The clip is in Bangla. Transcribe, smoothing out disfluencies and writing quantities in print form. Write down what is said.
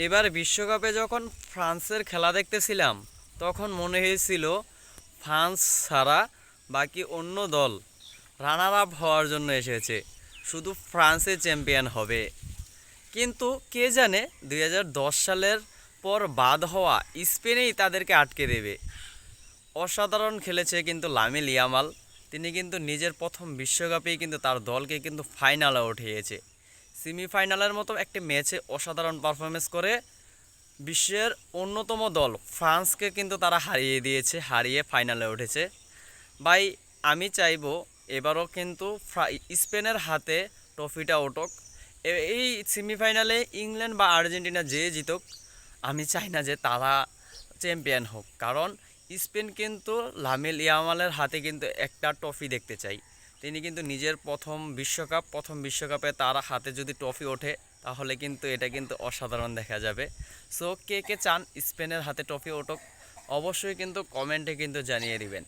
এবার বিশ্বকাপে যখন ফ্রান্সের খেলা দেখতেছিলাম তখন মনে হয়েছিল ফ্রান্স ছাড়া বাকি অন্য দল রানার আপ হওয়ার জন্য এসেছে, শুধু ফ্রান্সে চ্যাম্পিয়ন হবে। কিন্তু কে জানে 2010 সালের পর বাদ হওয়া স্পেনেই তাদেরকে আটকে দেবে। অসাধারণ খেলেছে কিন্তু লামিল ইয়ামাল। তিনি কিন্তু নিজের প্রথম বিশ্বকাপেই কিন্তু তার দলকে কিন্তু ফাইনালে উঠিয়েছে। সেমিফাইনালের মতো একটি ম্যাচে অসাধারণ পারফরমেন্স করে বিশ্বের অন্যতম দল ফ্রান্সকে কিন্তু তারা হারিয়ে দিয়েছে, হারিয়ে ফাইনালে উঠেছে। ভাই, আমি চাইবো এবারও কিন্তু স্পেনের হাতে ট্রফিটা উঠুক। এই সেমিফাইনালে ইংল্যান্ড বা আর্জেন্টিনা যে জিতুক, আমি চাই না যে তারা চ্যাম্পিয়ন হোক, কারণ স্পেন কিন্তু লামিল ইয়ামালের হাতে কিন্তু একটা ট্রফি দেখতে চাই। তিনি কিন্তু নিজের প্রথম বিশ্বকাপে তার হাতে যদি ট্রফি ওঠে তাহলে কিন্তু এটা কিন্তু অসাধারণ দেখা যাবে। সো কে কে চান স্পেনের হাতে ট্রফি ওঠুক, অবশ্যই কিন্তু কমেন্টে কিন্তু জানিয়ে দিবেন।